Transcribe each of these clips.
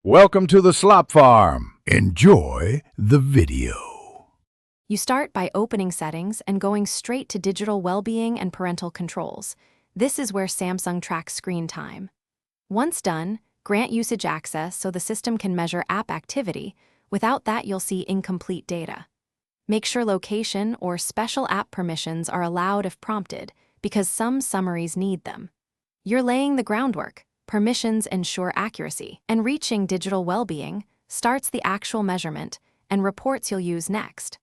Welcome to the Slop Farm. Enjoy the video. You start by opening Settings and going straight to Digital Wellbeing and Parental Controls. This is where Samsung tracks screen time. Once done, grant usage access so the system can measure app activity. Without that, you'll see incomplete data. Make sure location or special app permissions are allowed if prompted, because some summaries need them. You're laying the groundwork. Permissions ensure accuracy, and reaching digital well-being starts the actual measurement and reports you'll use next.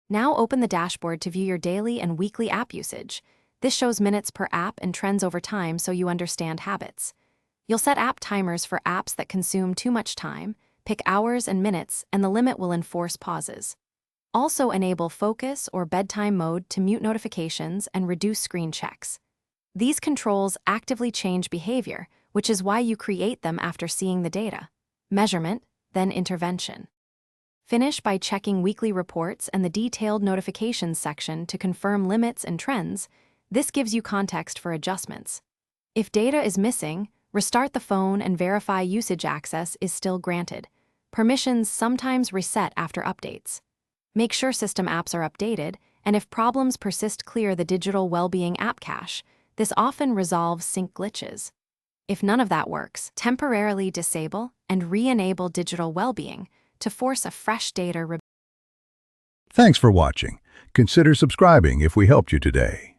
Now open the dashboard to view your daily and weekly app usage. This shows minutes per app and trends over time so you understand habits. You'll set app timers for apps that consume too much time, pick hours and minutes, and the limit will enforce pauses. Also enable focus or bedtime mode to mute notifications and reduce screen checks. These controls actively change behavior, which is why you create them after seeing the data. Measurement, then intervention. Finish by checking weekly reports and the detailed notifications section to confirm limits and trends. This gives you context for adjustments. If data is missing, restart the phone and verify usage access is still granted. Permissions sometimes reset after updates. Make sure system apps are updated, and if problems persist, clear the digital well-being app cache. This often resolves sync glitches. If none of that works, temporarily disable and re-enable digital well-being to force a fresh data. Thanks for watching. Consider subscribing if we helped you today.